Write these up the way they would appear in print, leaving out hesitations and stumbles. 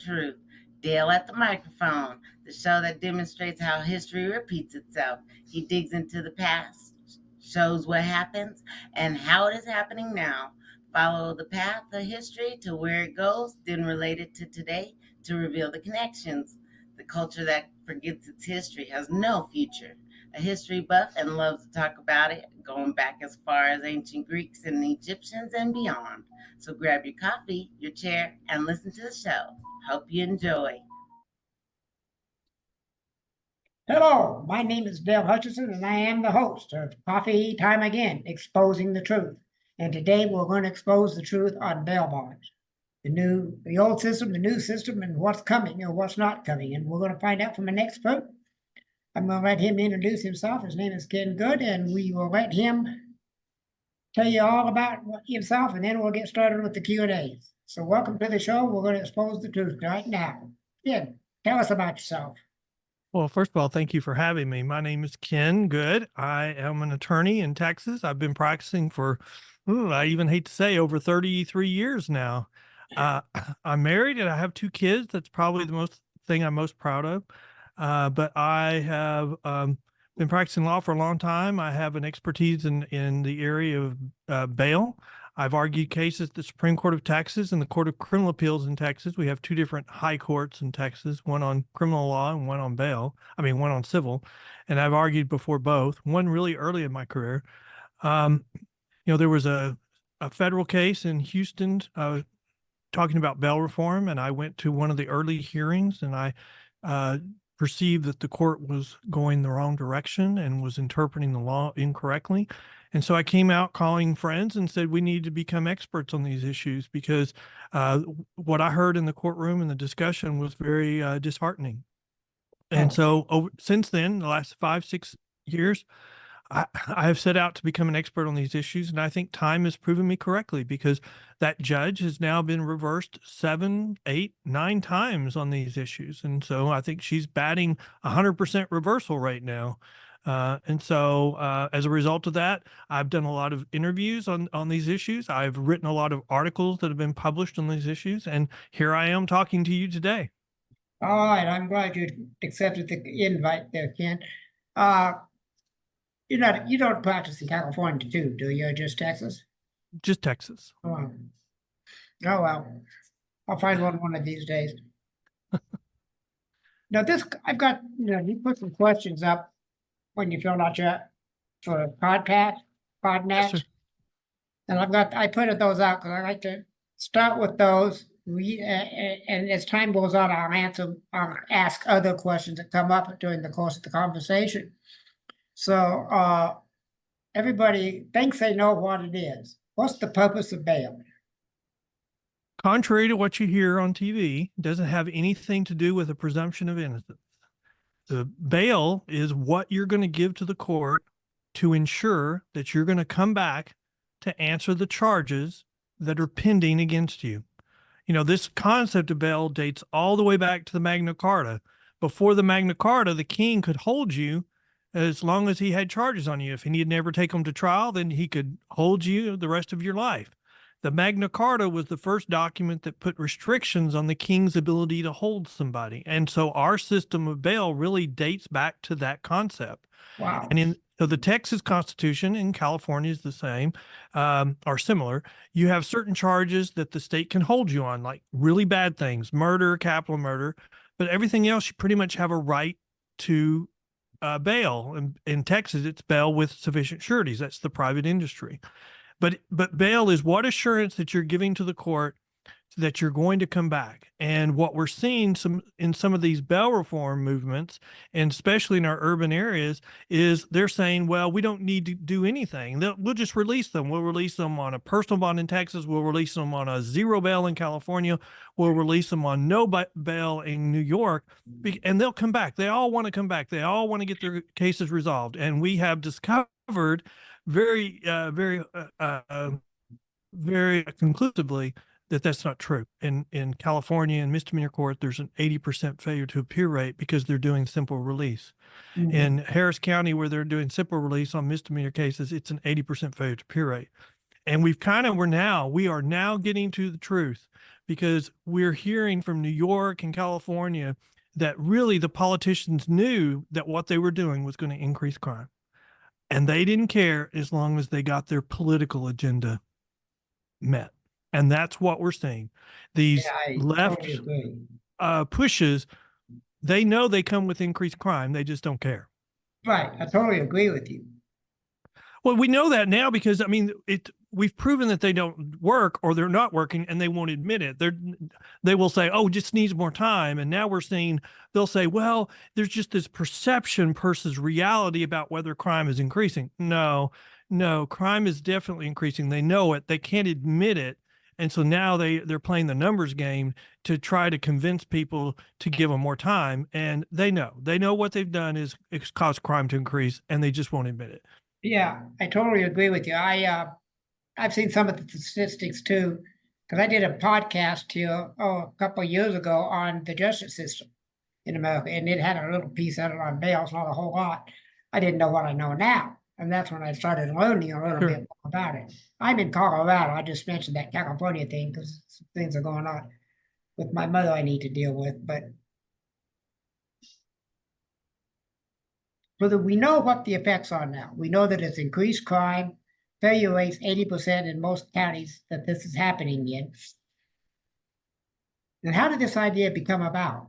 Truth. Dale at the microphone, the show that demonstrates how history repeats itself. He digs into the past, shows what happens, and how it is happening now. Follow the path of history to where it goes, then relate it to today to reveal the connections. The culture that forgets its history has no future. A history buff and loves to talk about it, going back as far as ancient Greeks and Egyptians and beyond. So grab your coffee, your chair, and listen to the show. Hope you enjoy. Hello, my name is Dale Hutchison, and I am the host of Coffee Time Again, Exposing the Truth. And today we're going to expose the truth on bail bonds. The old system, the new system, and what's coming or what's not coming. And we're going to find out from an expert. I'm going to let him introduce himself. His name is Ken Good, and we will let him tell you all about himself, and then we'll get started with the Q&As. So welcome to the show. We're going to expose the truth right now. Ken, tell us about yourself. Well, first of all, thank you for having me. My name is Ken Good. I am an attorney in Texas. I've been practicing for, I even hate to say, over 33 years now. I'm married and I have 2 kids. That's probably the thing I'm most proud of. But I have been practicing law for a long time. I have an expertise in the area of bail. I've argued cases at the Supreme Court of Texas and the Court of Criminal Appeals in Texas. We have 2 different high courts in Texas, one on criminal law and one on one on civil. And I've argued before both, one really early in my career. There was a federal case in Houston talking about bail reform, and I went to one of the early hearings, and I perceived that the court was going the wrong direction and was interpreting the law incorrectly. And so I came out calling friends and said, we need to become experts on these issues because what I heard in the courtroom and the discussion was very disheartening. And so since then, the last 5-6 years, I have set out to become an expert on these issues. And I think time has proven me correctly because that judge has now been reversed 7, 8, 9 times on these issues. And so I think she's batting 100% reversal right now. And so as a result of that, I've done a lot of interviews on these issues. I've written a lot of articles that have been published on these issues. And here I am talking to you today. All right. I'm glad you accepted the invite there, Ken. You don't practice in California too, do you? Or just Texas? Just Texas. Oh well. I'll find one of these days. Now I've got, you put some questions up when you filled out your PodNet. Yes, And I printed those out because I like to start with those. And as time goes on, I'll ask other questions that come up during the course of the conversation. So everybody thinks they know what it is. What's the purpose of bail? Contrary to what you hear on TV, it doesn't have anything to do with a presumption of innocence. The bail is what you're going to give to the court to ensure that you're going to come back to answer the charges that are pending against you. This concept of bail dates all the way back to the Magna Carta. Before the Magna Carta, the king could hold you as long as he had charges on you. If he never take them to trial, then he could hold you the rest of your life. The Magna Carta was the first document that put restrictions on the king's ability to hold somebody. And so our system of bail really dates back to that concept. Wow. And so the Texas Constitution in California is the same, or similar. You have certain charges that the state can hold you on, like really bad things, murder, capital murder, but everything else, you pretty much have a right to bail. In Texas, it's bail with sufficient sureties. That's the private industry. But bail is what assurance that you're giving to the court that you're going to come back. And what we're seeing in some of these bail reform movements, and especially in our urban areas, is they're saying, well, we don't need to do anything. We'll just release them. We'll release them on a personal bond in Texas. We'll release them on a zero bail in California. We'll release them on no bail in New York. And they'll come back. They all want to come back. They all want to get their cases resolved. And we have discovered very conclusively that that's not true. In California, in misdemeanor court, there's an 80% failure to appear rate because they're doing simple release. Mm-hmm. In Harris County, where they're doing simple release on misdemeanor cases, it's an 80% failure to appear rate. And we are now getting to the truth. because we're hearing from New York and California that really the politicians knew that what they were doing was going to increase crime. And they didn't care as long as they got their political agenda met. And that's what we're seeing. These I left totally agree. pushes, they know they come with increased crime. They just don't care. Right, I totally agree with you. Well, we know that now because I mean, we've proven that they don't work or they're not working, and they won't admit it. They will say, "Oh, it just needs more time." And now we're seeing they'll say, "Well, there's just this perception versus reality about whether crime is increasing." No, crime is definitely increasing. They know it. They can't admit it, and so now they're playing the numbers game to try to convince people to give them more time. And they know what they've done is it's caused crime to increase, and they just won't admit it. Yeah, I totally agree with you. I've seen some of the statistics too, because I did a podcast here a couple of years ago on the justice system in America, and it had a little piece on it on bails, not a whole lot. I didn't know what I know now, and that's when I started learning a little Sure. bit more about it. I'm in Colorado. I just mentioned that California thing because some things are going on with my mother I need to deal with, but so that we know what the effects are now. We know that it's increased crime, failure rates 80% in most counties that this is happening in. And how did this idea become about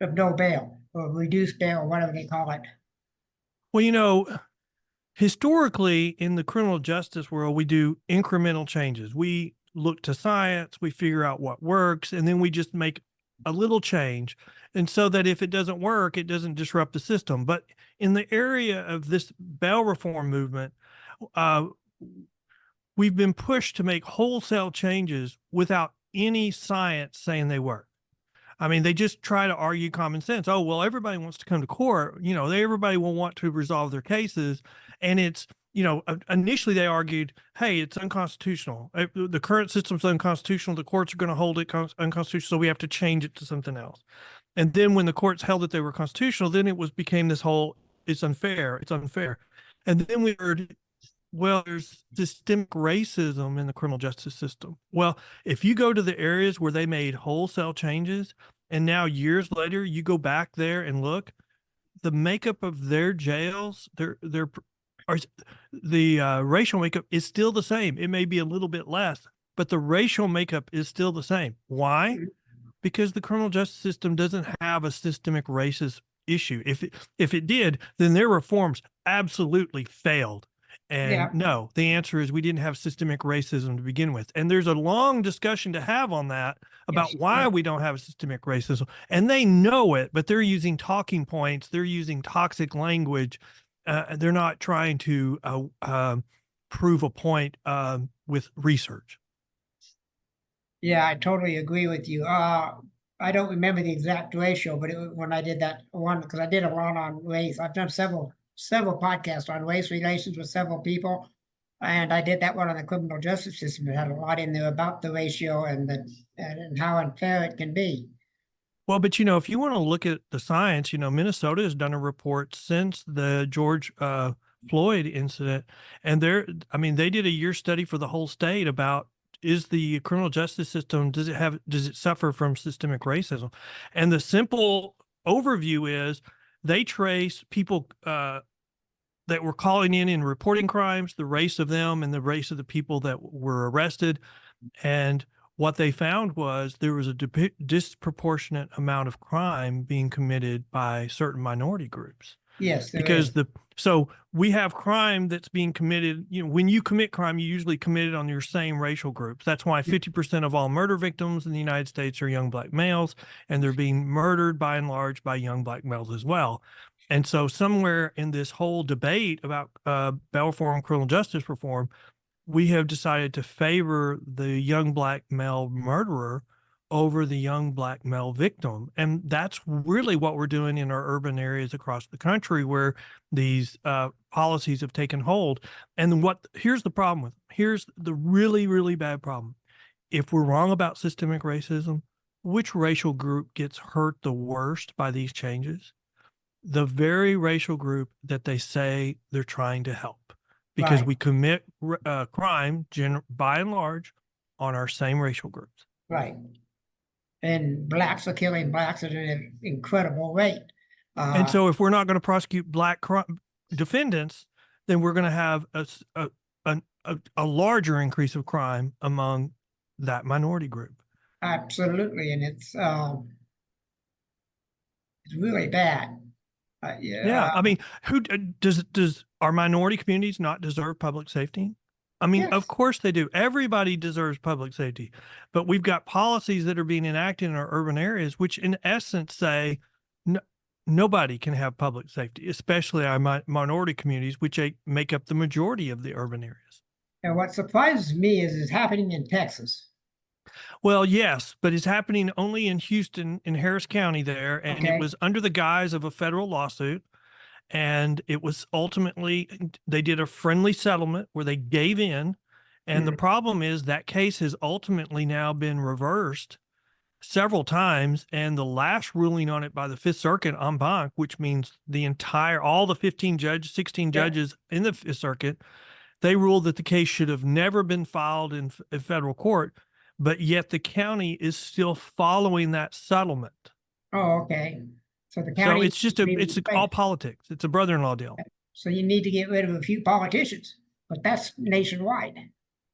of no bail or reduced bail or whatever they call it? Well, historically in the criminal justice world, we do incremental changes. We look to science, we figure out what works, and then we just make a little change. And so that if it doesn't work, it doesn't disrupt the system. But in the area of this bail reform movement, we've been pushed to make wholesale changes without any science saying they work. I mean, they just try to argue common sense. Oh, well, everybody wants to come to court. Everybody will want to resolve their cases. And it's, initially they argued, hey, it's unconstitutional. The current system's unconstitutional. The courts are going to hold it unconstitutional. So we have to change it to something else. And then when the courts held that they were constitutional, then it became this whole, it's unfair. And then we heard, well, there's systemic racism in the criminal justice system. Well, if you go to the areas where they made wholesale changes, and now years later, you go back there and look, the makeup of their jails, the racial makeup is still the same. It may be a little bit less, but the racial makeup is still the same. Why? Because the criminal justice system doesn't have a systemic racist issue. If it did, then their reforms absolutely failed. And no, the answer is we didn't have systemic racism to begin with. And there's a long discussion to have on that about why we don't have systemic racism. And they know it, but they're using talking points. They're using toxic language. They're not trying to prove a point with research. Yeah, I totally agree with you. I don't remember the exact ratio, but when I did that one, because I did a lot on race, I've done several podcasts on race relations with several people. And I did that one on the criminal justice system. It had a lot in there about the ratio and how unfair it can be. Well, but if you want to look at the science, Minnesota has done a report since the George Floyd incident, and they did a year study for the whole state about, is the criminal justice system, does it suffer from systemic racism? And the simple overview is they trace people that were calling in and reporting crimes, the race of them and the race of the people that were arrested. And what they found was there was a disproportionate amount of crime being committed by certain minority groups. Yes, because so we have crime that's being committed. When you commit crime, you usually commit it on your same racial groups. That's why 50% of all murder victims in the United States are young Black males, and they're being murdered by and large by young Black males as well. And so somewhere in this whole debate about bail reform, criminal justice reform, we have decided to favor the young Black male murderer over the young Black male victim. And that's really what we're doing in our urban areas across the country where these policies have taken hold. And here's the problem here's the really, really bad problem. If we're wrong about systemic racism, which racial group gets hurt the worst by these changes? The very racial group that they say they're trying to help, because we commit crime by and large on our same racial groups. Right. and blacks are killing blacks at an incredible rate. And so if we're not going to prosecute black defendants, then we're going to have a larger increase of crime among that minority group. Absolutely, and it's really bad. Yeah, I mean, who does our minority communities not deserve public safety? I mean, of yes. course they do. Everybody deserves public safety, but we've got policies that are being enacted in our urban areas, which in essence say nobody can have public safety, especially our minority communities, which make up the majority of the urban areas. And what surprises me is it's happening in Texas. Well, yes, but it's happening only in Houston, in Harris County there, and it Okay. was under the guise of a federal lawsuit. And it was ultimately, they did a friendly settlement where they gave in. And the problem is that case has ultimately now been reversed several times. And the last ruling on it by the Fifth Circuit en banc, which means all the 16 judges in the Fifth Circuit, they ruled that the case should have never been filed in federal court, but yet the county is still following that settlement. Oh, okay. So the So county. it's all politics. It's a brother-in-law deal. So you need to get rid of a few politicians, but that's nationwide.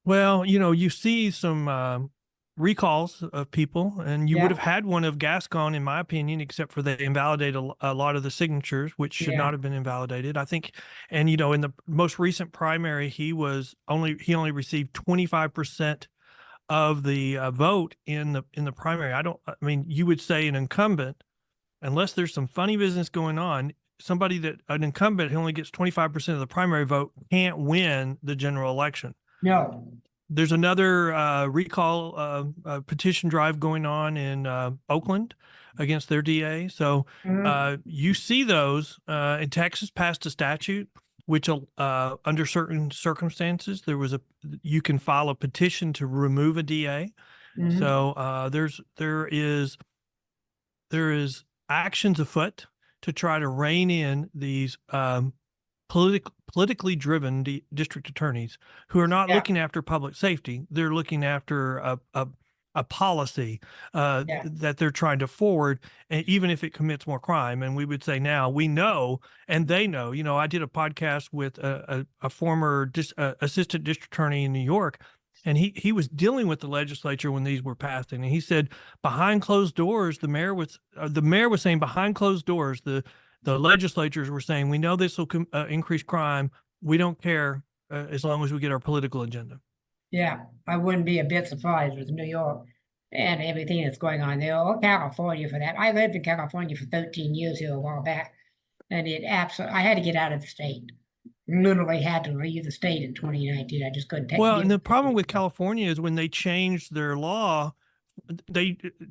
Well, you see some recalls of people, and you would have had one of Gascon, in my opinion, except for they invalidated a lot of the signatures, which should not have been invalidated, I think. And, in the most recent primary, he only received 25% of the vote in the primary. I mean, you would say an incumbent, unless there's some funny business going on, an incumbent who only gets 25% of the primary vote can't win the general election. No. There's another recall petition drive going on in Oakland against their DA. So you see those. And Texas passed a statute which under certain circumstances, you can file a petition to remove a DA. So there is actions afoot to try to rein in these politically driven district attorneys who are not looking after public safety. They're looking after a policy that they're trying to forward, and even if it commits more crime. And we would say now we know, and they know. I did a podcast with a former assistant district attorney in New York, and he was dealing with the legislature when these were passed, and he said behind closed doors, the mayor was saying behind closed doors, the legislatures were saying, we know this will increase crime. We don't care as long as we get our political agenda. Yeah, I wouldn't be a bit surprised with New York and everything that's going on there, or California for that. I lived in California for 13 years here a while back, and I had to get out of the state. Literally had to leave the state in 2019. I just couldn't take it. Well, and the problem with California is when they changed their law,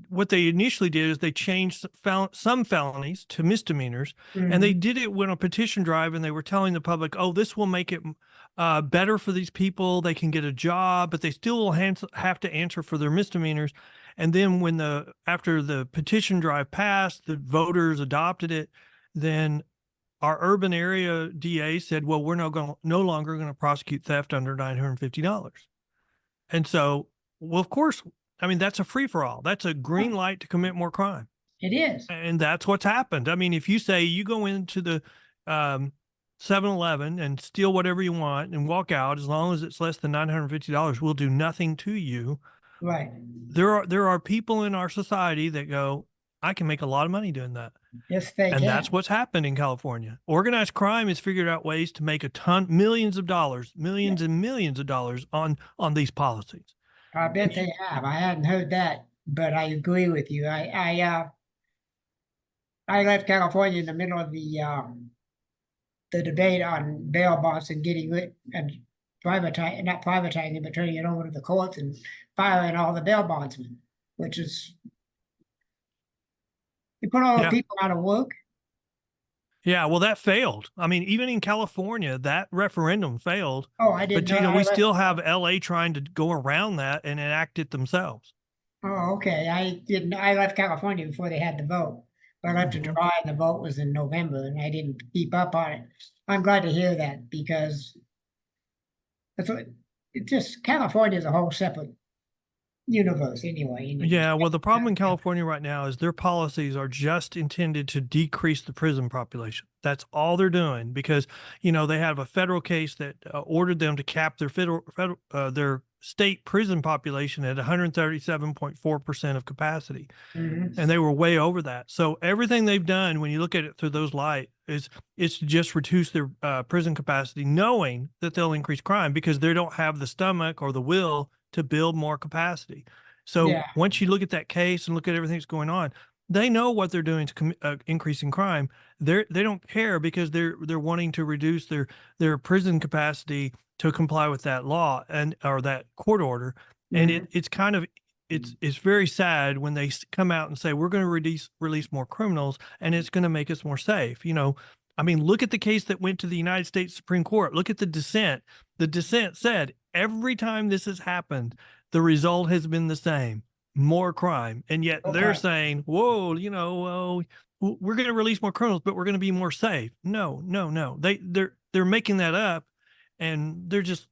what they initially did is they changed some felonies to misdemeanors, and they did it when a petition drive, and they were telling the public, oh, this will make it better for these people. They can get a job, but they still will have to answer for their misdemeanors. And then after the petition drive passed, the voters adopted it, then our urban area DA said, well, we're no longer going to prosecute theft under $950. And so, well, of course, I mean, that's a free-for-all. That's a green light to commit more crime. It is. And that's what's happened. I mean, if you say you go into the 7-Eleven and steal whatever you want and walk out, as long as it's less than $950, we'll do nothing to you. Right. There are people in our society that go, I can make a lot of money doing that. Yes, they can. And that's what's happened in California. Organized crime has figured out ways to make millions and millions of dollars on these policies. I bet they have. I hadn't heard that, but I agree with you. I left California in the middle of the debate on bail bonds and getting it and not privatizing, but turning it over to the courts and firing all the bail bondsmen, which is, you put all the people out of work. Yeah, well, that failed. I mean, even in California, that referendum failed. Oh, I didn't know. But we still have LA trying to go around that and enact it themselves. Oh, okay. I left California before they had the vote. I left in July and the vote was in November, and I didn't keep up on it. I'm glad to hear that, because California is a whole separate universe anyway. Yeah, well, the problem in California right now is their policies are just intended to decrease the prison population. That's all they're doing because, they have a federal case that ordered them to cap their state prison population at 137.4% of capacity. Mhm. And they were way over that. So everything they've done, when you look at it through those light, it's to just reduce their prison capacity, knowing that they'll increase crime because they don't have the stomach or the will to build more capacity. So Yeah. once you look at that case and look at everything that's going on, they know what they're doing to increasing crime. They don't care because they're wanting to reduce their prison capacity to comply with that law or that court order. And Mhm. it's kind of it's very sad when they come out and say we're going to release more criminals and it's going to make us more safe. I mean, look at the case that went to the United States Supreme Court. Look at the dissent. The dissent said every time this has happened, the result has been the same: more crime. And yet they're Okay. saying, "Whoa, we're going to release more criminals, but we're going to be more safe." No, no, no. They're making that up, and they're just.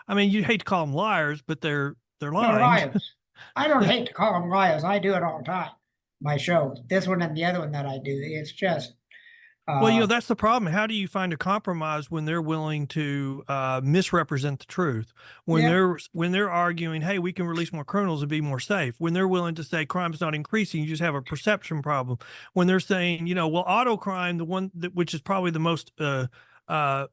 I mean, you hate to call them liars, but they're They're lying. liars. I don't hate to call them liars. I do it all the time. My show, this one and the other one that I do. It's just, Well, uh, that's the problem. How do you find a compromise when they're willing to misrepresent the truth? When yeah, they're arguing, "Hey, we can release more criminals and be more safe." When they're willing to say crime's not increasing, you just have a perception problem. When they're saying, well, auto crime, the one which is probably the most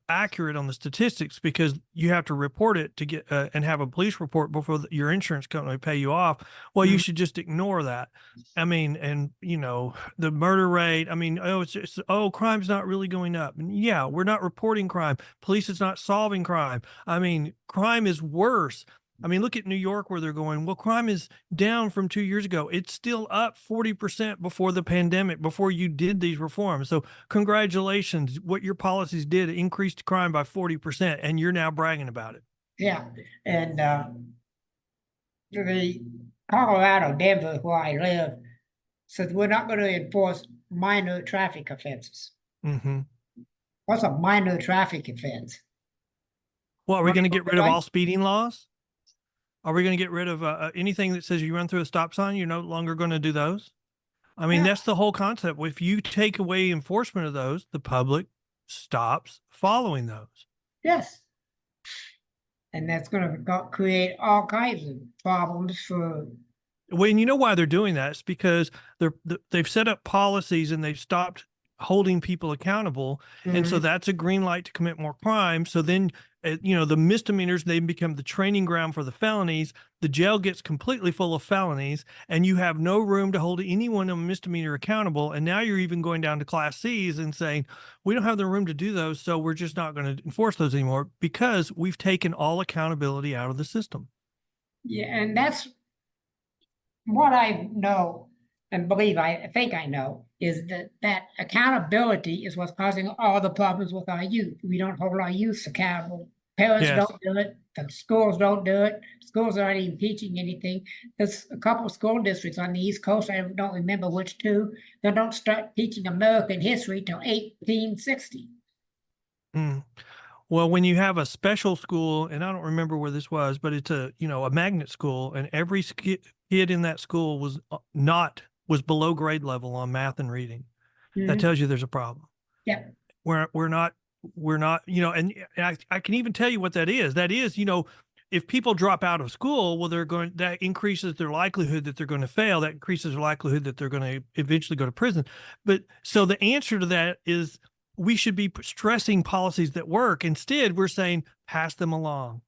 accurate on the statistics because you have to report it to get and have a police report before your insurance company pay you off. Well, you mhm. should just ignore that. I mean, and the murder rate. I mean, it's just crime's not really going up. And yeah, we're not reporting crime. Police is not solving crime. I mean, crime is worse. I mean, look at New York where they're going, well, crime is down from 2 years ago. It's still up 40% before the pandemic, before you did these reforms. So congratulations. What your policies did increased crime by 40%, and you're now bragging about it. Yeah. And the Colorado, Denver, where I live, said we're not going to enforce minor traffic offenses. Mm-hmm. What's a minor traffic offense? Well, are we going to get rid of Right? all speeding laws? Are we going to get rid of anything that says you run through a stop sign? You're no longer going to do those? I mean, Yeah. that's the whole concept. If you take away enforcement of those, the public stops following those. Yes. And that's going to create all kinds of problems for. Well, and you know why they're doing that? It's because they've set up policies and they've stopped holding people accountable, and so Mhm. that's a green light to commit more crime. So then, the misdemeanors, they become the training ground for the felonies. The jail gets completely full of felonies, and you have no room to hold anyone on a misdemeanor accountable. And now you're even going down to Class C's and saying we don't have the room to do those, so we're just not going to enforce those anymore because we've taken all accountability out of the system. Yeah, and that's what I know and believe I think I know is that accountability is what's causing all the problems with our youth. We don't hold our youth accountable. Parents Yes. don't do it. The schools don't do it. Schools aren't even teaching anything. There's a couple of school districts on the East Coast, I don't remember which two, that don't start teaching American history till 1860. Mm. Well, when you have a special school, and I don't remember where this was, but it's a magnet school, and every kid in that school was below grade level on math and reading. That Mhm. tells you there's a problem. Yeah. We're not, and I can even tell you what that is. That is, if people drop out of school, well, that increases their likelihood that they're going to fail. That increases their likelihood that they're going to eventually go to prison. But so the answer to that is we should be stressing policies that work. Instead, we're saying pass them along.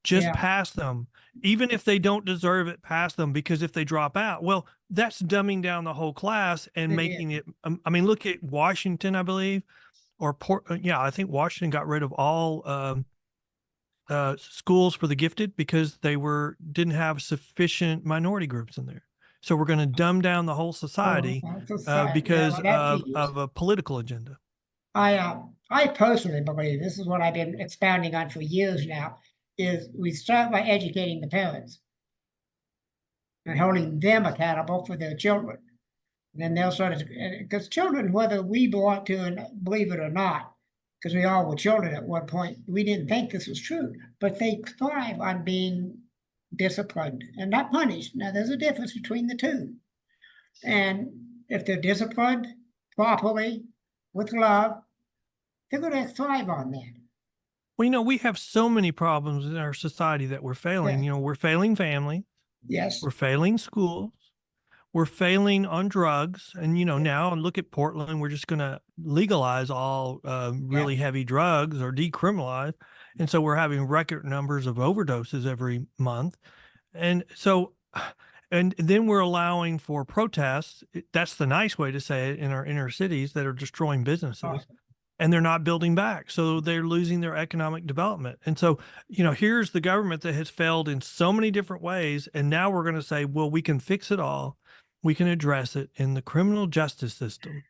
Just Yeah. pass them. Even if they don't deserve it, pass them, because if they drop out, well, that's dumbing down the whole class and It making it. I mean, look at Washington, I believe, or I think Washington got rid of all schools for the gifted because they didn't have sufficient minority groups in there. So we're going to dumb down the whole society because of a political agenda. I personally believe this is what I've been expounding on for years now, is we start by educating the parents and holding them accountable for their children. And then they'll start because children, whether we belong to and believe it or not, because we all were children at one point, we didn't think this was true, but they thrive on being disciplined and not punished. Now, there's a difference between the two. And if they're disciplined properly with love, they're going to thrive on that. Well, we have so many problems in our society that we're failing. Yeah. We're failing family, Yes. we're failing schools, we're failing on drugs. And, now look at Portland, we're just going to legalize all really heavy drugs or decriminalize. And so we're having record numbers of overdoses every month. And so, and then we're allowing for protests. That's the nice way to say it, in our inner cities that are destroying businesses. Awesome. And they're not building back. So they're losing their economic development. And so, here's the government that has failed in so many different ways. And now we're going to say, well, we can fix it all. We can address it in the criminal justice system.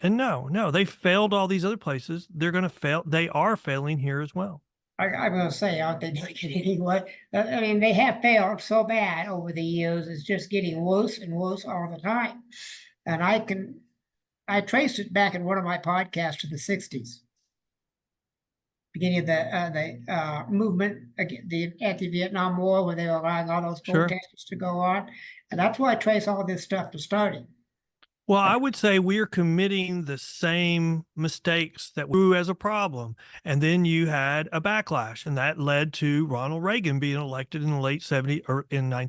And no, they failed all these other places. They're going to fail. They are failing here as well. I'm going to say, aren't they doing it anyway? I mean, they have failed so bad over the years. It's just getting worse and worse all the time. And I traced it back in one of my podcasts to the 60s, beginning of the movement, the anti-Vietnam War, where they were allowing all those protesters to go on. And that's why I trace all this stuff to starting. Well, I would say we're committing the same mistakes that we grew as a problem. And then you had a backlash, and that led to Ronald Reagan being elected in the late 70s or and I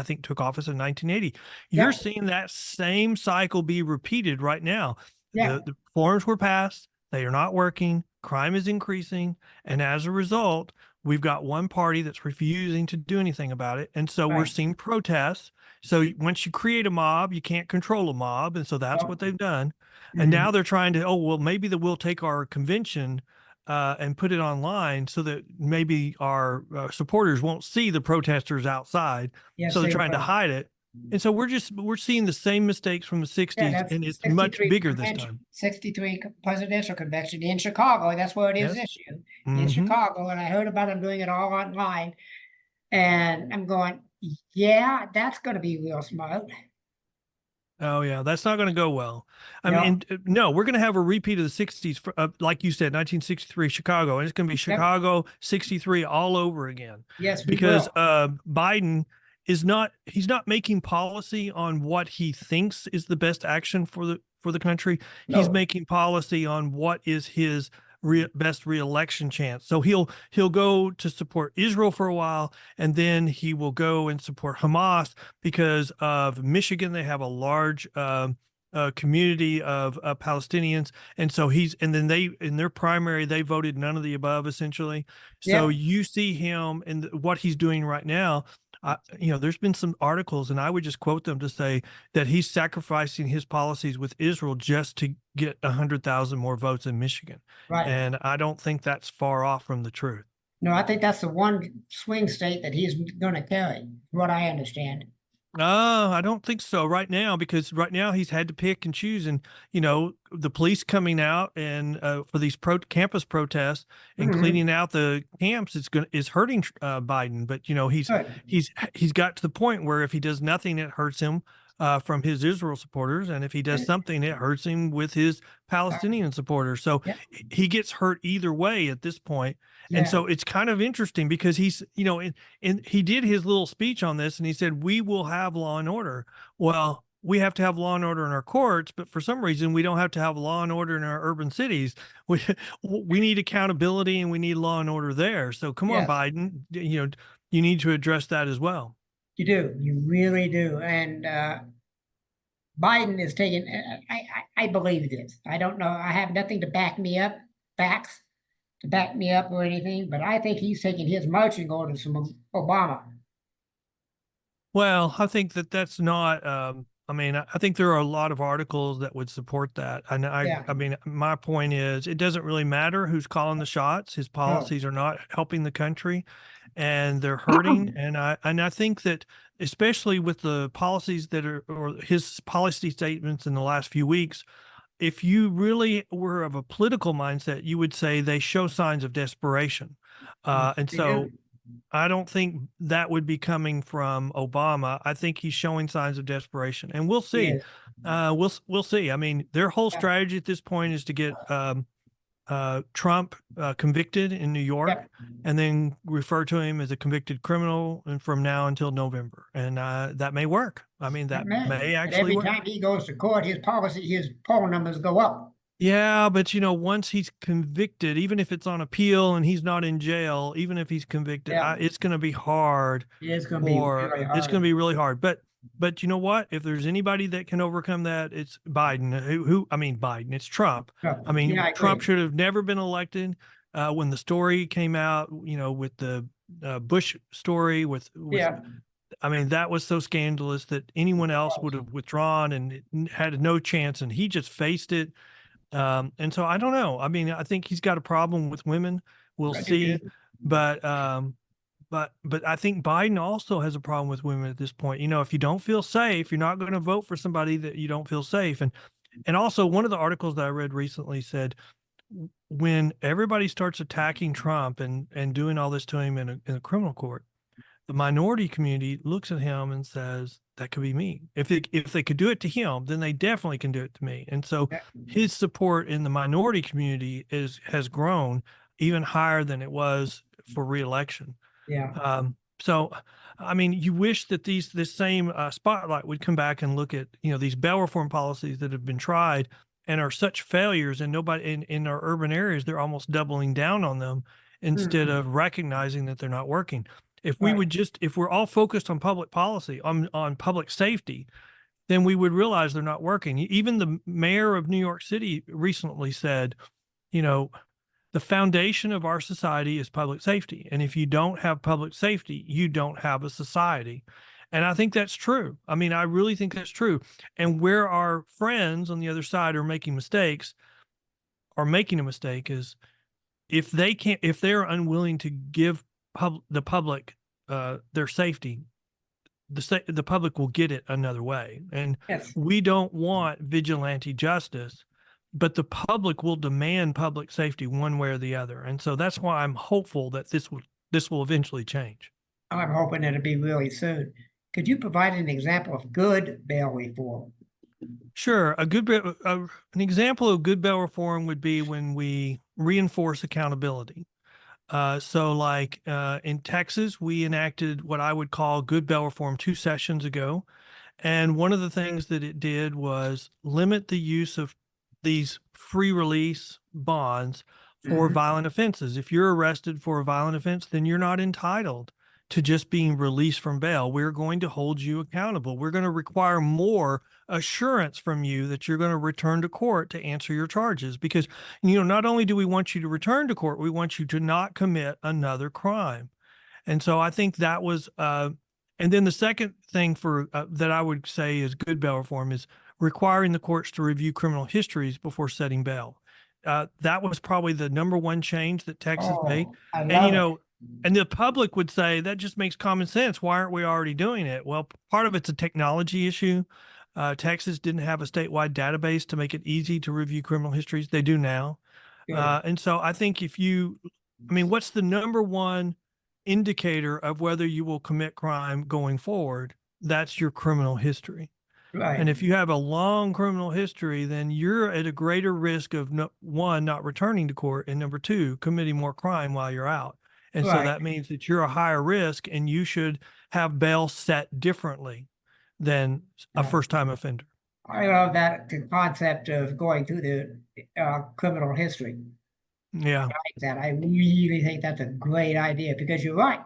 think took office in 1980. You're seeing that same cycle be repeated right now. Yeah. The reforms were passed. They are not working. Crime is increasing. And as a result, we've got one party that's refusing to do anything about it. And so we're seeing protests. So once you create a mob, you can't control a mob. And so that's what they've done. And now they're trying to, maybe we'll take our convention and put it online so that maybe our supporters won't see the protesters outside. Yes, so they're trying to hide it. And so we're seeing the same mistakes from the 60s, and it's much bigger this time. 63 presidential convention in Chicago. That's where it is this year, in Chicago. And I heard about them doing it all online. And I'm going, yeah, that's going to be real smart. Oh, yeah, that's not going to go well. I mean, no, we're going to have a repeat of the 60s, like you said, 1963 Chicago, and it's going to be Chicago 63 all over again. Yes, because Biden he's not making policy on what he thinks is the best action for the country. No. He's making policy on what is his best reelection chance. So he'll go to support Israel for a while, and then he will go and support Hamas because of Michigan. They have a large community of Palestinians, and so then they, in their primary, they voted none of the above essentially. So you see him and what he's doing right now. There's been some articles, and I would just quote them to say that he's sacrificing his policies with Israel just to get 100,000 more votes in Michigan. Right. And I don't think that's far off from the truth. No, I think that's the one swing state that he's going to carry, what I understand. I don't think so right now, because right now he's had to pick and choose, and the police coming out and for these campus protests and cleaning out the camps is hurting Biden. But he's got to the point where if he does nothing, it hurts him from his Israel supporters, and if he does something, it hurts him with his Palestinian supporters. So he gets hurt either way at this point. And so it's kind of interesting because he's, and he did his little speech on this, and he said, we will have law and order. Well, we have to have law and order in our courts, but for some reason we don't have to have law and order in our urban cities. We need accountability, and we need law and order there. So come on, Biden, you need to address that as well. You do. You really do. And Biden is taking, I believe this. I don't know. I have nothing to back me up, facts to back me up or anything, but I think he's taking his marching orders from Obama. Well, I think that's not, I think there are a lot of articles that would support that. And I mean, my point is, it doesn't really matter who's calling the shots. His policies are not helping the country, and they're hurting. And I think that, especially with the policies or his policy statements in the last few weeks, if you really were of a political mindset, you would say they show signs of desperation. And so I don't think that would be coming from Obama. I think he's showing signs of desperation, and we'll see. We'll see. I mean, their whole strategy at this point is to get Trump convicted in New York, Yep. and then refer to him as a convicted criminal and from now until November. And that may work. I mean, that may And actually every work. time he goes to court, his poll numbers go up. Yeah, but once he's convicted, even if it's on appeal and he's not in jail, even if he's convicted, Yeah. it's going to be hard. It's going to be really It's going to hard. be really hard. But you know what? If there's anybody that can overcome that, it's Biden. I mean, Biden. It's Trump. I mean, Yeah, I Trump agree. should have never been elected. When the story came out, with the Bush story, Yeah. I mean, that was so scandalous that anyone else would have withdrawn and had no chance, and he just faced it. And so I don't know. I mean, I think he's got a problem with women. We'll I do see. too. But I think Biden also has a problem with women at this point. If you don't feel safe, you're not going to vote for somebody that you don't feel safe. And also one of the articles that I read recently said when everybody starts attacking Trump and doing all this to him in a criminal court, the minority community looks at him and says, that could be me. If they could do it to him, then they definitely can do it to me. And so Yeah. his support in the minority community has grown even higher than it was for reelection. Yeah. So, I mean, you wish that this same spotlight would come back and look at, these bail reform policies that have been tried and are such failures, and nobody in our urban areas, they're almost doubling down on them instead of recognizing that they're not working. If we Right. would if we're all focused on public policy, on public safety, then we would realize they're not working. Even the mayor of New York City recently said, the foundation of our society is public safety. And if you don't have public safety, you don't have a society. And I think that's true. I mean, I really think that's true. And where our friends on the other side are making mistakes, are making a mistake is if they're unwilling to give the public their safety, the public will get it another way. And Yes. we don't want vigilante justice, but the public will demand public safety one way or the other. And so that's why I'm hopeful that this will eventually change. I'm hoping it'll be really soon. Could you provide an example of good bail reform? Sure. An example of good bail reform would be when we reinforce accountability. So like in Texas, we enacted what I would call good bail reform 2 sessions ago. And one of the things that it did was limit the use of these free release bonds for Mhm. violent offenses. If you're arrested for a violent offense, then you're not entitled to just being released from bail. We're going to hold you accountable. We're going to require more assurance from you that you're going to return to court to answer your charges, because, not only do we want you to return to court, we want you to not commit another crime. And so I think that was, and then the second thing that I would say is good bail reform is requiring the courts to review criminal histories before setting bail. That was probably the number one change that Texas made. Oh, I And, love it. and the public would say that just makes common sense. Why aren't we already doing it? Well, part of it's a technology issue. Texas didn't have a statewide database to make it easy to review criminal histories. They do now. Good. And so I think what's the number one indicator of whether you will commit crime going forward? That's your criminal history. Right. And if you have a long criminal history, then you're at a greater risk of one, not returning to court, and number two, committing more crime while you're out. And so Right. that means that you're a higher risk, and you should have bail set differently than a Yeah. first-time offender. I love the concept of going through the criminal history. Yeah. I like that. I really think that's a great idea because you're right.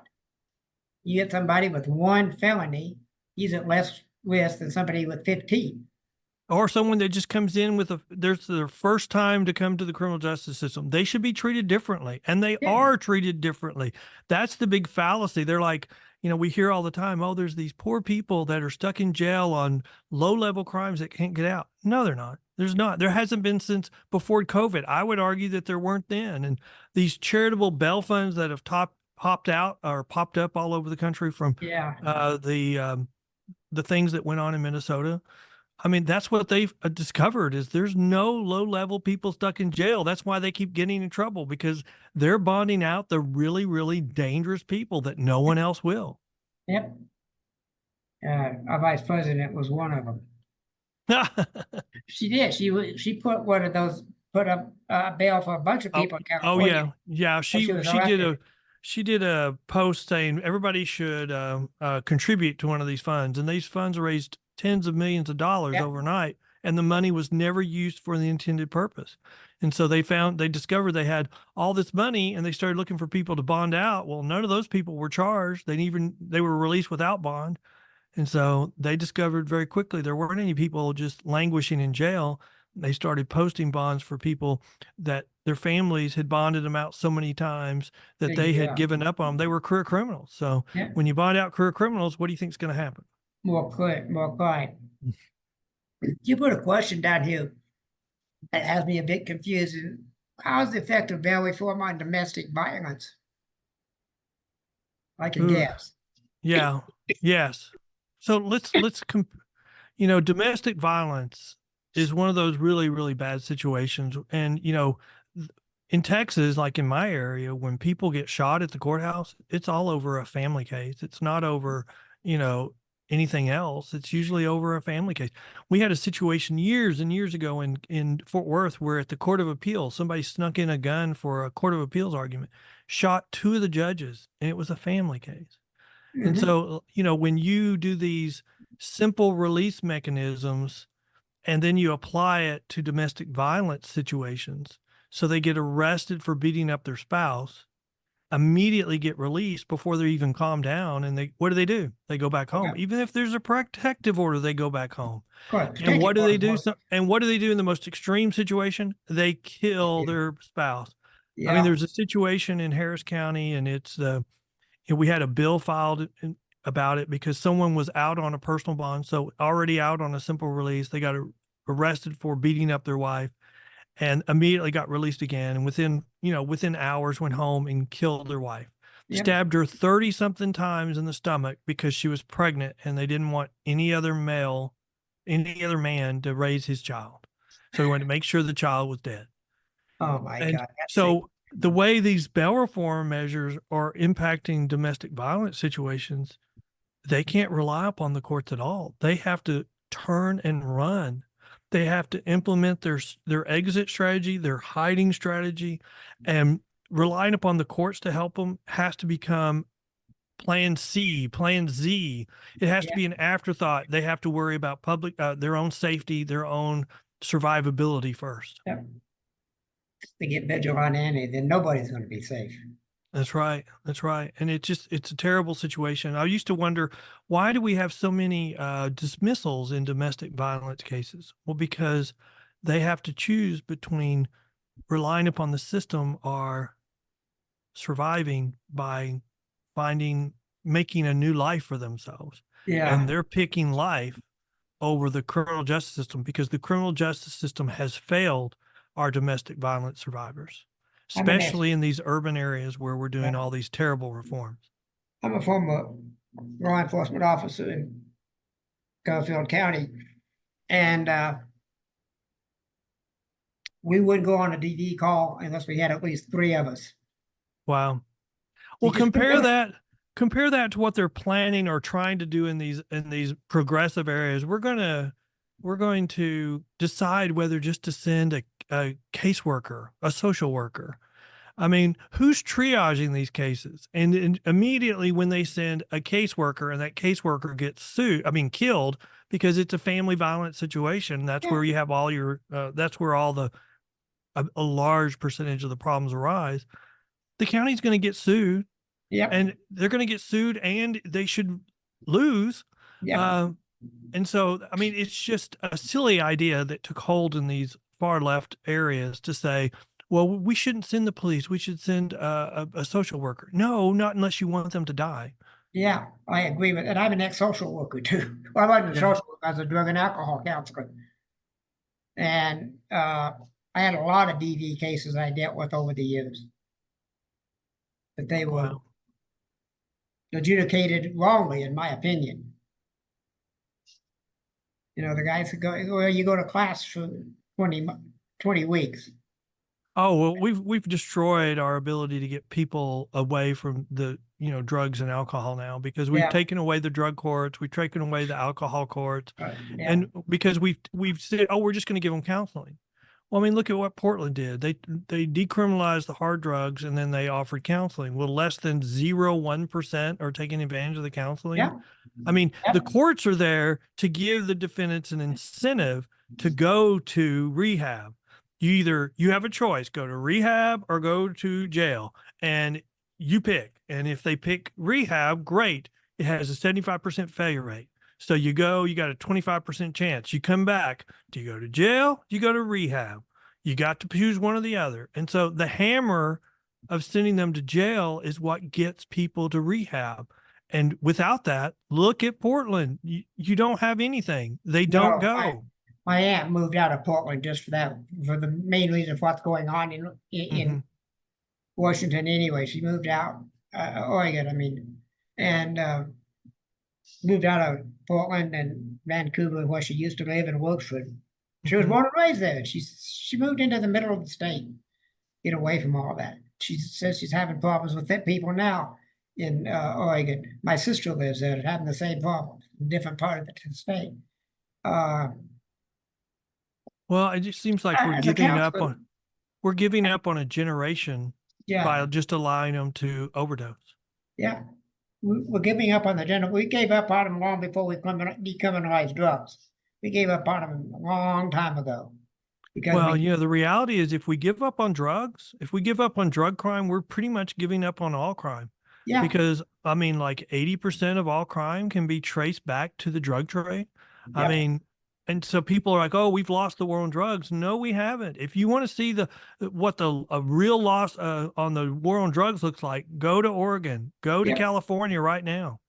You get somebody with one felony, he's at less risk than somebody with 15. Or someone that just comes in with there's their first time to come to the criminal justice system. They should be treated differently, and they Yeah. are treated differently. That's the big fallacy. They're like, we hear all the time, oh, there's these poor people that are stuck in jail on low-level crimes that can't get out. No, they're not. There's not. There hasn't been since before COVID. I would argue that there weren't then. And these charitable bail funds that have popped up all over the country from Yeah. the things that went on in Minnesota. I mean, that's what they've discovered is there's no low-level people stuck in jail. That's why they keep getting in trouble, because they're bonding out the really, really dangerous people that no one else will. Yep. Our vice president was one of them. She did. She put one of those put a bail for a bunch of people in Oh California. yeah. she was She did a post saying everybody should contribute to one of these funds, and these funds raised tens of millions of dollars Yep. overnight, and the money was never used for the intended purpose. And so they discovered they had all this money, and they started looking for people to bond out. Well, none of those people were charged. They were released without bond. And so they discovered very quickly there weren't any people just languishing in jail. They started posting bonds for people that their families had bonded them out so many times that they had given up on them. They were career criminals. So Yeah. when you bond out career criminals, what do you think is going to happen? More quiet. You put a question down here that has me a bit confused. How's the effect of bail reform on domestic violence? Like in Ooh. deaths. Yeah. Yes. So domestic violence is one of those really, really bad situations. And, in Texas, like in my area, when people get shot at the courthouse, it's all over a family case. It's not over, anything else. It's usually over a family case. We had a situation years and years ago in Fort Worth where at the Court of Appeals, somebody snuck in a gun for a Court of Appeals argument, shot two of the judges, and it was a family case. And so, when you do these simple release mechanisms and then you apply it to domestic violence situations, so they get arrested for beating up their spouse, immediately get released before they're even calmed down. And what do? They go back home. Okay. Even if there's a protective order, they go back home. Correct. And what do they do? And what do they do in the most extreme situation? They kill their spouse. Yeah. I mean, there's a situation in Harris County, and we had a bill filed about it because someone was out on a personal bond, so already out on a simple release. They got arrested for beating up their wife and immediately got released again. And within hours went home and killed their wife. Yep. Stabbed her 30 something times in the stomach because she was pregnant and they didn't want any other man to raise his child. So he wanted to make sure the child was dead. Oh my God. So the way these bail reform measures are impacting domestic violence situations, they can't rely upon the courts at all. They have to turn and run. They have to implement their exit strategy, their hiding strategy, and relying upon the courts to help them has to become plan C, plan Z. It has to be an afterthought. They have to worry about their own safety, their own survivability first. Yep. To get vigilante, then nobody's going to be safe. That's right. That's right. And it's a terrible situation. I used to wonder, why do we have so many dismissals in domestic violence cases? Well, because they have to choose between relying upon the system or surviving by making a new life for themselves. Yeah. And they're picking life over the criminal justice system because the criminal justice system has failed our domestic violence survivors, especially in these urban areas where we're doing all these terrible reforms. I'm a former law enforcement officer in Garfield County, and we wouldn't go on a DV call unless we had at least 3 of us. Wow. Well, compare that to what they're planning or trying to do in these progressive areas. We're going to decide whether just to send a caseworker, a social worker. I mean, who's triaging these cases? And immediately when they send a caseworker and that caseworker gets killed because it's a family violence situation, that's where you have all that's where all a large percentage of the problems arise. The county's going to get sued. Yeah. And they're going to get sued and they should lose. Yeah. And so, I mean, it's just a silly idea that took hold in these far left areas to say, well, we shouldn't send the police. We should send a social worker. No, not unless you want them to die. Yeah, I agree with that. I'm an ex-social worker too. Well, I wasn't a social worker. I was a drug and alcohol counselor. And I had a lot of DV cases I dealt with over the years. But they were adjudicated wrongly, in my opinion. The guys who you go to class for 20 weeks. Oh, well, we've destroyed our ability to get people away from the, drugs and alcohol now because we've taken away the drug courts, we've taken away the alcohol courts, and because we've said, oh, we're just going to give them counseling. Well, I mean, look at what Portland did. They decriminalized the hard drugs and then they offered counseling. Well, less than 0.1% are taking advantage of the counseling. Yeah. I mean, the Yep. courts are there to give the defendants an incentive to go to rehab. You have a choice, go to rehab or go to jail, and you pick. And if they pick rehab, great. It has a 75% failure rate. So you go, you got a 25% chance. You come back. Do you go to jail? Do you go to rehab? You got to choose one or the other. And so the hammer of sending them to jail is what gets people to rehab. And without that, look at Portland. You don't have anything. They don't No, go. my aunt moved out of Portland just for that, for the main reason of what's going on in Mhm. Washington anyway. She moved out, Oregon, I mean, and moved out of Portland and Vancouver, where she used to live in Wilkesford. She was Mhm. born and raised there. She moved into the middle of the state, get away from all that. She says she's having problems with that people now in Oregon. My sister lives there, having the same problems, in a different part of the state. Uh, Well, it just seems like as a counselor, we're giving up on a generation yeah, by just allowing them to overdose. yeah. We're giving up on the general. We gave up on them long before we decriminalized drugs. We gave up on them a long time ago because Well, we, the reality is if we give up on drugs, if we give up on drug crime, we're pretty much giving up on all crime. yeah, Because I mean, like 80% of all crime can be traced back to the drug trade. I yeah, mean, and so people are like, "Oh, we've lost the war on drugs." No, we haven't. If you want to see what a real loss on the war on drugs looks like, go to Oregon, go to yep, California right now.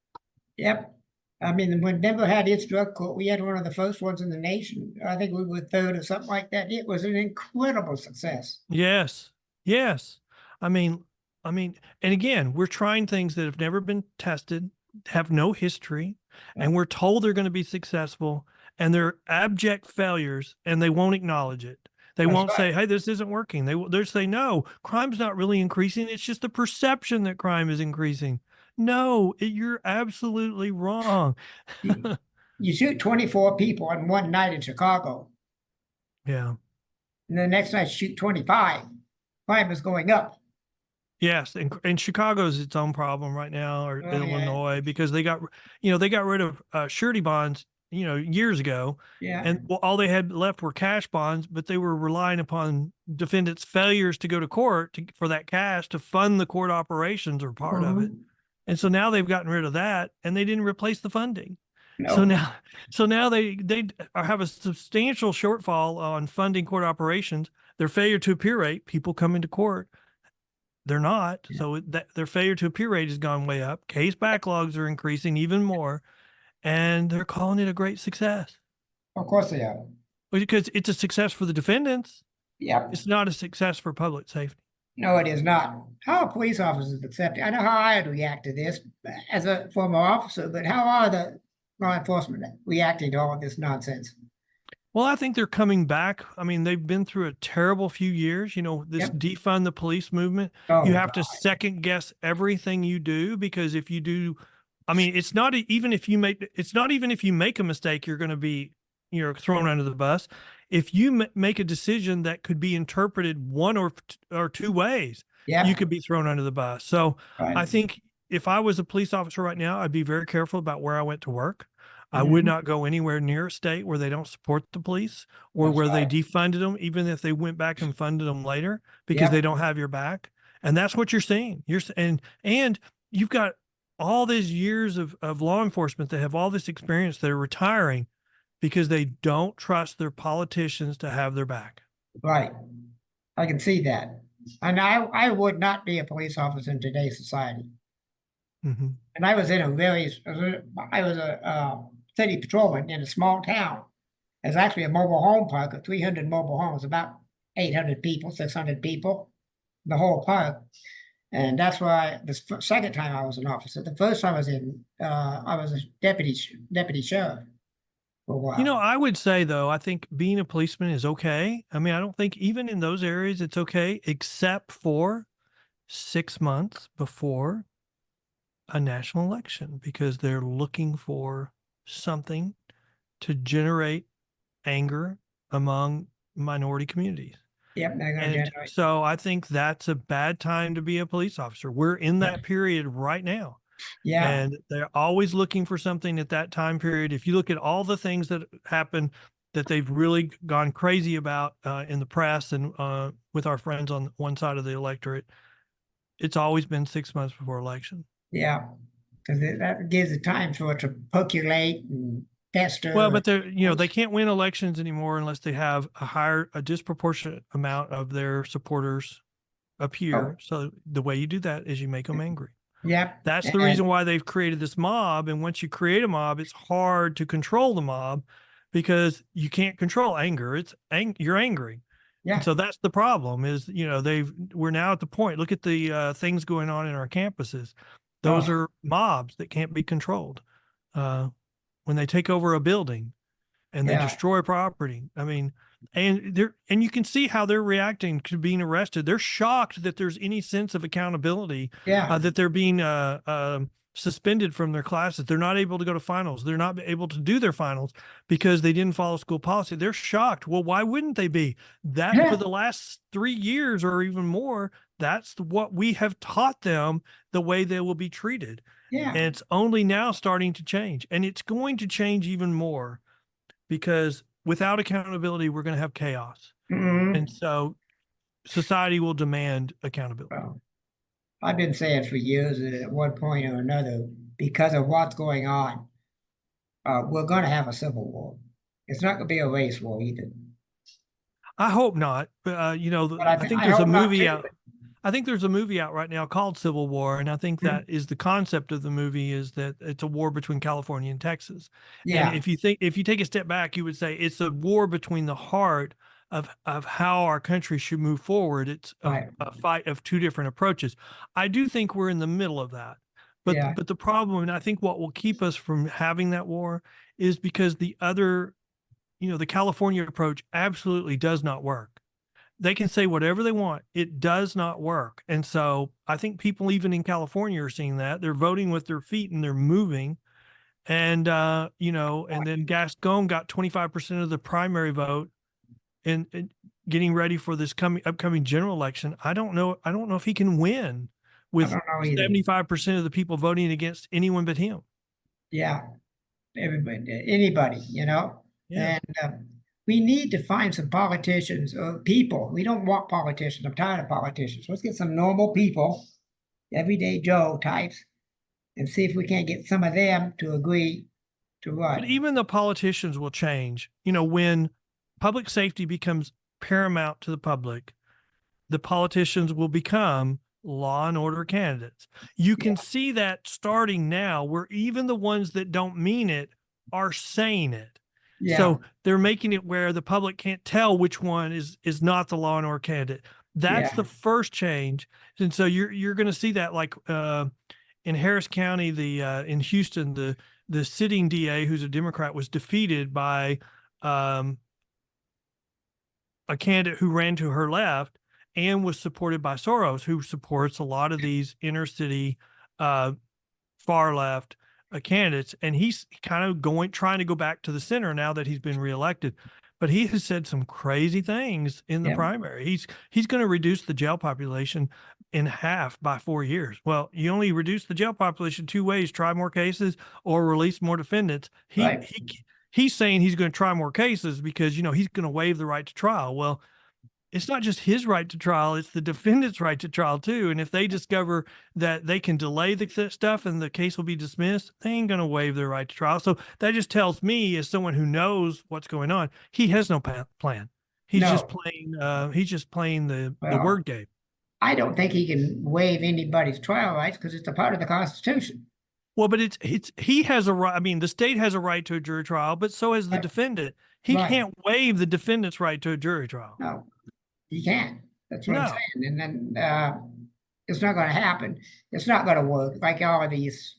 yep. I mean, when Denver had its drug court, we had one of the first ones in the nation. I think we were third or something like that. It was an incredible success. Yes. Yes. I mean, and again, we're trying things that have never been tested, have no history, and we're told they're going to be successful, and they're abject failures, and they won't acknowledge it. They That's won't right. say, "Hey, this isn't working." They'll say, "No, crime's not really increasing. It's just the perception that crime is increasing." No, you're absolutely wrong. You, you shoot 24 people on one night in Chicago, Yeah. and the next night shoot 25. Crime is going up. Yes, and Chicago's its own problem right now, or Oh, yeah, Illinois, because they got rid of surety bonds, years ago, yeah. and all they had left were cash bonds, but they were relying upon defendants' failures to go to court for that cash to fund the court operations or part of it. Mhm. And so now they've gotten rid of that, and they didn't replace the funding. So No, now, they have a substantial shortfall on funding court operations. Their failure to appear rate, people coming to court, they're not. yeah, So their failure to appear rate has gone way up. Case backlogs are increasing even more, and they're calling it a great success of course they are. because it's a success for the defendants. Yep. It's not a success for public safety. No, it is not. How are police officers accepting? I know how I'd react to this as a former officer, but how are the law enforcement reacting to all of this nonsense? Well, I think they're coming back. I mean, they've been through a terrible few years. This Yep. defund the police movement. Oh, You have God. to second guess everything you do because if you do, I mean, it's not even if you make a mistake, you're going to be, thrown under the bus. If you make a decision that could be interpreted one or two ways, you Yep. could be thrown under the bus. So Right. I think if I was a police officer right now, I'd be very careful about where I went to work. I would Mhm. not go anywhere near a state where they don't support the police or That's where they right. defunded them, even if they went back and funded them later because they Yep. don't have your back. And that's what you're seeing. And you've got all these years of law enforcement that have all this experience that are retiring because they don't trust their politicians to have their back. Right. I can see that. And I would not be a police officer in today's society. Hmm. And I was in I was a city patrolman in a small town. There's actually a mobile home park of 300 mobile homes, about 800 people, 600 people, the whole park. And that's why the second time I was an officer. The first time I was a deputy sheriff for a while. I would say though, I think being a policeman is okay. I mean, I don't think even in those areas it's okay, except for 6 months before a national election because they're looking for something to generate anger among minority communities. Yep, they're gonna And generate. so I think that's a bad time to be a police officer. We're in that period right now. Yeah, And they're always looking for something at that time period. If you look at all the things that happen that they've really gone crazy about in the press and with our friends on one side of the electorate, it's always been 6 months before election. yeah, because that gives it time for it to percolate and fester. Well, but they're, they can't win elections anymore unless they have a disproportionate amount of their supporters appear. Oh, So the way you do that is you make them angry. yep, That's the and reason why they've created this mob. And once you create a mob, it's hard to control the mob because you can't control anger. You're angry. yeah, And so that's the problem is, we're now at the point, look at the things going on in our campuses. Those oh, are mobs that can't be controlled. When they take over a building and they yeah, destroy property. I mean, and you can see how they're reacting to being arrested. They're shocked that there's any sense of accountability, yeah, that they're being suspended from their classes. They're not able to go to finals. They're not able to do their finals because they didn't follow school policy. They're shocked. Well, why wouldn't they be? That yeah, for the last 3 years or even more, that's what we have taught them, the way they will be treated. yeah. And it's only now starting to change. And it's going to change even more because without accountability, we're going to have chaos. Mhm. And so society will demand accountability. Well, I've been saying for years that at one point or another, because of what's going on, we're going to have a civil war. It's not going to be a race war either. I hope not. But, But I think I there's a hope not movie too. out. I think there's a movie out right now called Civil War. And I think Mhm. that is the concept of the movie is that it's a war between California and Texas. And Yeah, if you take a step back, you would say it's a war between the heart of how our country should move forward. It's right. a fight of two different approaches. I do think we're in the middle of that. Yeah, But the problem, and I think what will keep us from having that war is because the other, the California approach absolutely does not work. They can say whatever they want. It does not work. And so I think people even in California are seeing that. They're voting with their feet and they're moving. And and then Gascon got 25% of the primary vote and getting ready for this upcoming general election. I don't know if he can win I with don't know either. 75% of the people voting against anyone but him. Yeah, everybody, anybody, Yeah. and we need to find some politicians or people. We don't want politicians. I'm tired of politicians. Let's get some normal people, everyday Joe types, and see if we can't get some of them to agree to what. But even the politicians will change. When public safety becomes paramount to the public, the politicians will become law and order candidates. You can see that starting now, where even the ones that don't mean it are saying it. Yeah, So they're making it where the public can't tell which one is not the law and order candidate. That's yeah, the first change. And so you're going to see that like in Harris County, in Houston, the sitting DA, who's a Democrat, was defeated by a candidate who ran to her left and was supported by Soros, who supports a lot of these inner city far left candidates. And he's kind of trying to go back to the center now that he's been reelected. But he has said some crazy things in the yeah, primary. He's going to reduce the jail population in half by 4 years. Well, you only reduce the jail population two ways: try more cases or release more defendants. right. He's saying he's going to try more cases because he's going to waive the right to trial. Well, it's not just his right to trial, it's the defendant's right to trial too. And if they discover that they can delay the stuff and the case will be dismissed, they ain't going to waive their right to trial. So that just tells me, as someone who knows what's going on, he has no plan. He's just No, playing the well, word game. I don't think he can waive anybody's trial rights because it's a part of the Constitution. Well, but he has a right. I mean, the state has a right to a jury trial, but so has the Right. defendant. He Right. can't waive the defendant's right to a jury trial. No, he can't. That's what I'm No. saying. And then it's not going to happen. It's not going to work. Like all of these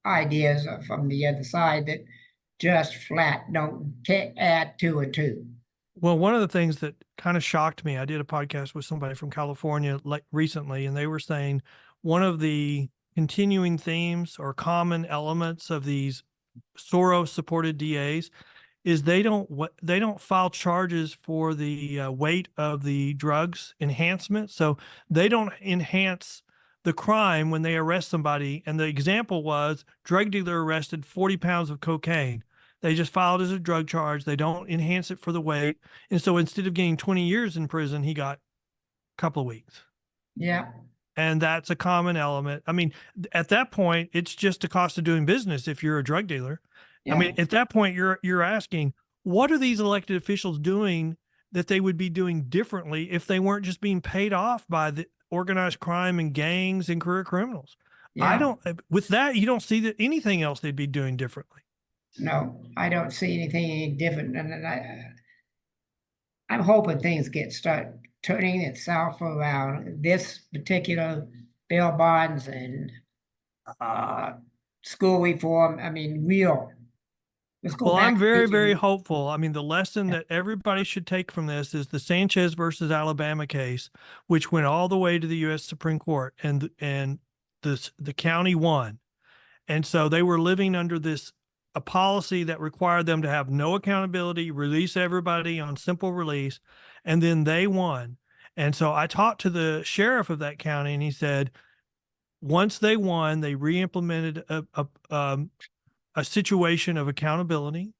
ideas from the other side that just flat don't add two and two. Well, one of the things that kind of shocked me, I did a podcast with somebody from California recently, and they were saying one of the continuing themes or common elements of these Soros supported DAs is they don't file charges for the weight of the drugs enhancement. So they don't enhance the crime when they arrest somebody. And the example was drug dealer arrested 40 pounds of cocaine. They just filed as a drug charge. They don't enhance it for the weight. And so instead of getting 20 years in prison, he got a couple of weeks. Yeah, And that's a common element. I mean, at that point, it's just a cost of doing business if you're a drug dealer. I yeah, mean, at that point, you're asking, what are these elected officials doing that they would be doing differently if they weren't just being paid off by the organized crime and gangs and career criminals? I yeah. don't, with that, you don't see that anything else they'd be doing differently. No, I don't see anything any different. And I'm hoping things start turning itself around. This particular bail bonds and uh, school reform. I mean, real. Let's go Well, back I'm to very, teaching. very hopeful. I mean, the lesson Yeah. that everybody should take from this is the Sanchez versus Alabama case, which went all the way to the U.S. Supreme Court, and the county won. And so they were living under a policy that required them to have no accountability, release everybody on simple release, and then they won. And so I talked to the sheriff of that county, and he said once they won, they re-implemented a situation of accountability,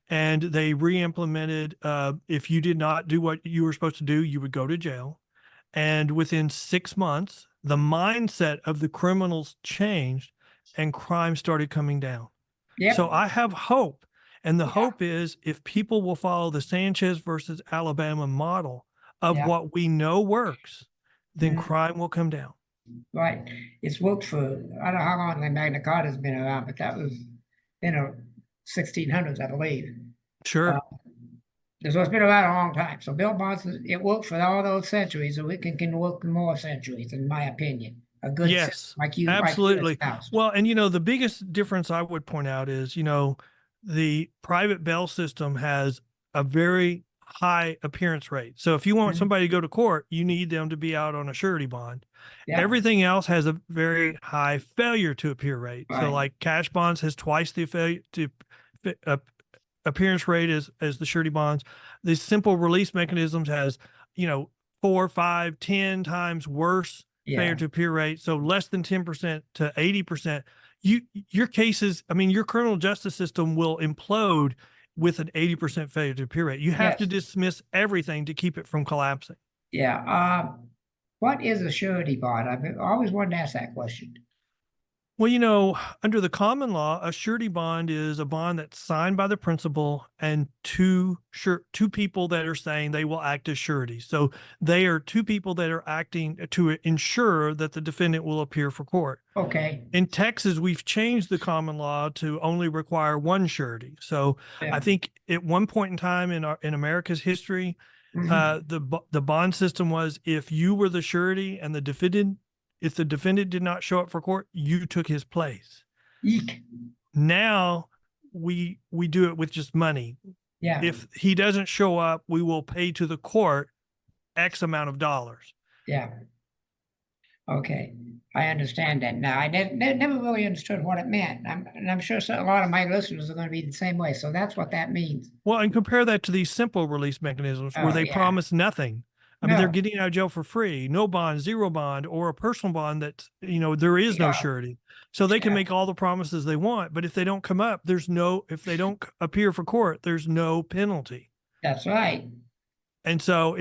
and they re-implemented if you did not do what you were supposed to do, you would go to jail. And within 6 months, the mindset of the criminals changed and crime started coming down. Yep. So I have hope. And the Yeah. hope is if people will follow the Sanchez versus Alabama model of Yeah. what we know works, then Mhm. crime will come down. Right. It's worked for, I don't know how long the Magna Carta's been around, but that was in the 1600s, I believe. Sure. So it's been around a long time. So bail bonds, it worked for all those centuries, and it can work for more centuries, in my opinion. A good system, Yes, like you absolutely. espoused. Well, and the biggest difference I would point out is, the private bail system has a very high appearance rate. So if you want Mhm. somebody to go to court, you need them to be out on a surety bond. Yeah, Everything else has a very high failure to appear rate. So right. like cash bonds has twice the failure to appearance rate as the surety bonds. These simple release mechanisms has, 4, 5, 10 times worse failure Yeah, to appear rate. So less than 10% to 80%. Your cases, I mean, your criminal justice system will implode with an 80% failure to appear rate. You have to yes, dismiss everything to keep it from collapsing. yeah. What is a surety bond? I've always wanted to ask that question. Well, under the common law, a surety bond is a bond that's signed by the principal and two people that are saying they will act as sureties. So they are two people that are acting to ensure that the defendant will appear for court. Okay, In Texas, we've changed the common law to only require one surety. So yeah. I think at one point in time in America's history, Mhm. the bond system was if you were the surety and if the defendant did not show up for court, you took his place. Eek. Now we do it with just money. Yeah, If he doesn't show up, we will pay to the court X amount of dollars. yeah. Okay, I understand that now. I never really understood what it meant. I'm sure a lot of my listeners are going to be the same way. So that's what that means. Well, and compare that to these simple release mechanisms where Oh, they yeah. promise nothing. I mean, they're No, getting out of jail for free, no bond, zero bond, or a personal bond that, there is no Yeah. surety. So they can Yeah. make all the promises they want, but if they don't come up, if they don't appear for court, there's no penalty. that's right. And so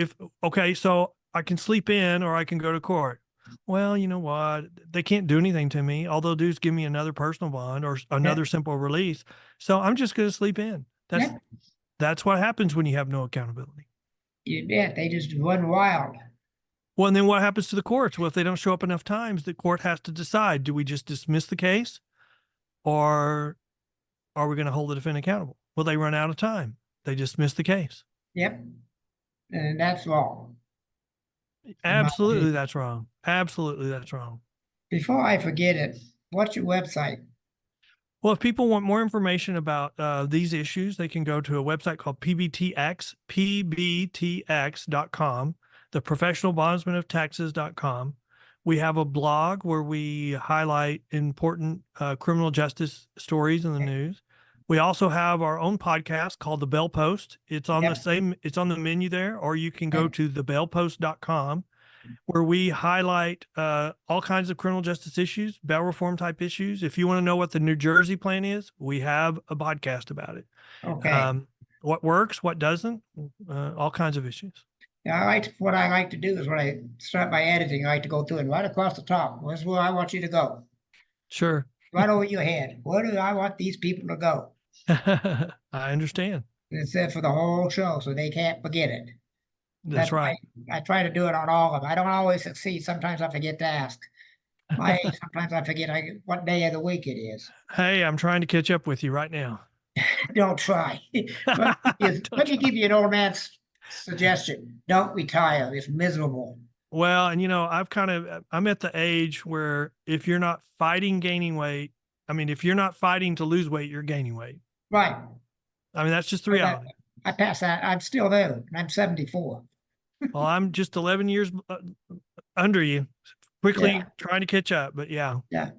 so I can sleep in or I can go to court. Well, you know what? They can't do anything to me. All they'll do is give me another personal bond or another simple release. So I'm just going to sleep in. Yeah. That's what happens when you have no accountability. You bet. They just run wild. Well, and then what happens to the courts? Well, if they don't show up enough times, the court has to decide, do we just dismiss the case or are we going to hold the defendant accountable? Well, they run out of time. They dismiss the case. Yep. And that's wrong. Absolutely, opinion. that's wrong. Absolutely, that's wrong. Before I forget it, what's your website? Well, if people want more information about these issues, they can go to a website called pbtx.com, the Professional Bondsman of Texas.com. We have a blog where we highlight important criminal justice stories in the news. We also have our own podcast called The Bell Post. It's on Yeah. it's on the menu there, or you can go Right. to thebellpost.com, where we highlight all kinds of criminal justice issues, bail reform type issues. If you want to know what the New Jersey plan is, we have a podcast about it. Okay. What works, what doesn't, all kinds of issues. Yeah, what I like to do is when I start my editing, I like to go through and right across the top. Where's where I want you to go? Sure. Right over your head. Where do I want these people to go? I understand. It's there for the whole show, so they can't forget it. That's right. I try to do it on all of them. I don't always succeed. Sometimes I forget to ask. Sometimes I forget what day of the week it is. Hey, I'm trying to catch up with you right now. Don't try. Let me give you an old man's suggestion. Don't retire. It's miserable. Well, and I'm at the age where if you're not fighting gaining weight, if you're not fighting to lose weight, you're gaining weight. Right. That's just the reality. I pass that. I'm still there. And I'm 74. Well, I'm just 11 years under you, quickly trying to catch up, but yeah. Yeah.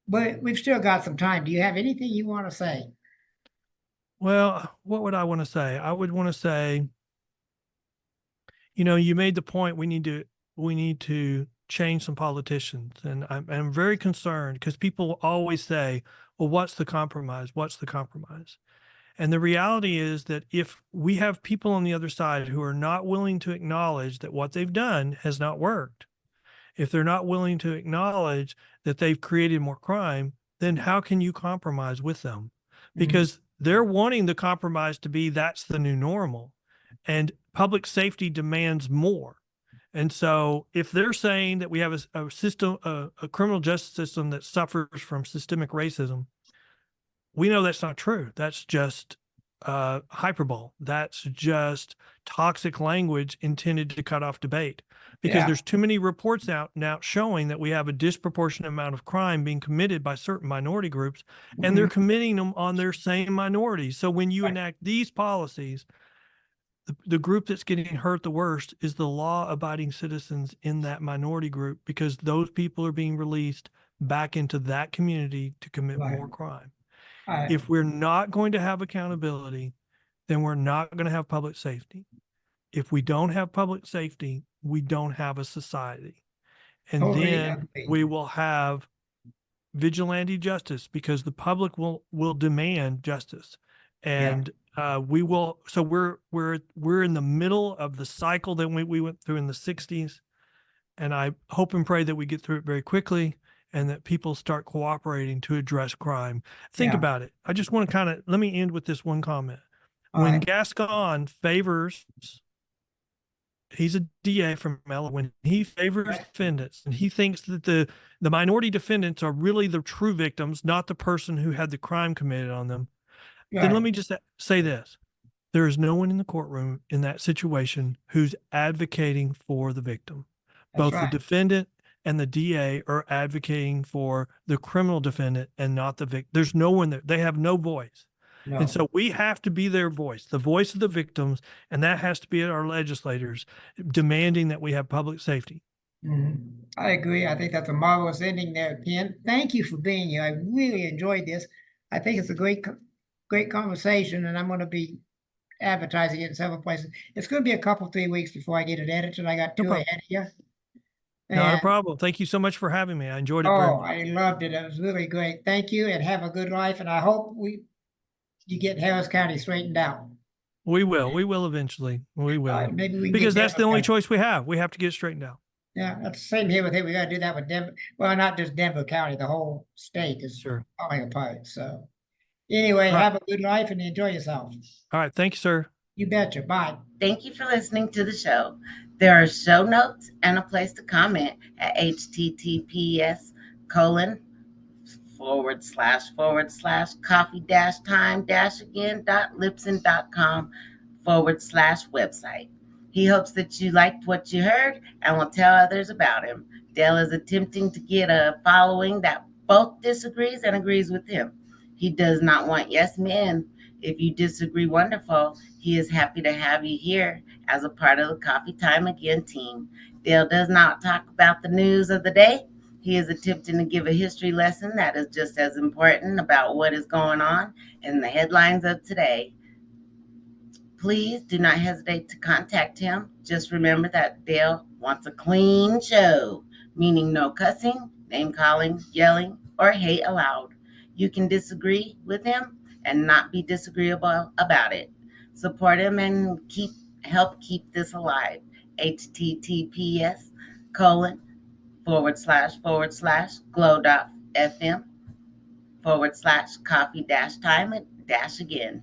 But we've still got some time. Do you have anything you want to say? Well, what would I want to say? I would want to say, you made the point we need to change some politicians. And I'm very concerned because people always say, well, what's the compromise? What's the compromise? And the reality is that if we have people on the other side who are not willing to acknowledge that what they've done has not worked, if they're not willing to acknowledge that they've created more crime, then how can you compromise with them? Because they're wanting the compromise to be that's the new normal. And public safety demands more. And so if they're saying that we have a system, a criminal justice system that suffers from systemic racism, we know that's not true. That's just hyperbole. That's just toxic language intended to cut off debate, because there's too many reports out now showing that we have a disproportionate amount of crime being committed by certain minority groups, and they're committing them on their same minorities. So when you enact these policies, the group that's getting hurt the worst is the law-abiding citizens in that minority group, because those people are being released back into that community to commit more crime. If we're not going to have accountability, then we're not going to have public safety. If we don't have public safety, we don't have a society. And then we will have vigilante justice, because the public will demand justice. And we will. So we're in the middle of the cycle that we went through in the 60s. And I hope and pray that we get through it very quickly, and that people start cooperating to address crime. Think about it. I just want to let me end with this one comment. When Gascon favors, he's a DA from Melo, when he favors defendants and he thinks that the minority defendants are really the true victims, not the person who had the crime committed on them, then let me just say this. There is no one in the courtroom in that situation who's advocating for the victim. Both the defendant and the DA are advocating for the criminal defendant and not the victim. There's no one there. They have no voice. No. And so we have to be their voice, the voice of the victims, and that has to be our legislators demanding that we have public safety. I agree. I think that's a marvelous ending there, Ken. Thank you for being here. I really enjoyed this. I think it's a great conversation, and I'm going to be advertising it in several places. It's going to be a couple, 3 weeks before I get it edited. I got two ahead of you. Not a problem. Thank you so much for having me. I enjoyed it very much. I loved it. It was really great. Thank you, and have a good life. And I hope you get Harris County straightened out. We will. We will eventually. We will. Maybe we can, because that's the only choice we have. We have to get straightened out. Yeah, that's the same here with him. We got to do that with Denver. Well, not just Denver County. The whole state is falling apart. So anyway, have a good life and enjoy yourself. All right. Thank you, sir. You betcha. Bye. Thank you for listening to the show. There are show notes and a place to comment at https://coffee-time-again.libsyn.com/website. He hopes that you liked what you heard and will tell others about him. Dale is attempting to get a following that both disagrees and agrees with him. He does not want yes men. If you disagree, wonderful. He is happy to have you here as a part of the Coffee Time Again team. Dale does not talk about the news of the day. He is attempting to give a history lesson that is just as important about what is going on in the headlines of today. Please do not hesitate to contact him. Just remember that Dale wants a clean show, meaning no cussing, name calling, yelling, or hate allowed. You can disagree with him and not be disagreeable about it. Support him and help keep this alive. https://glow.fm/coffee-time-again.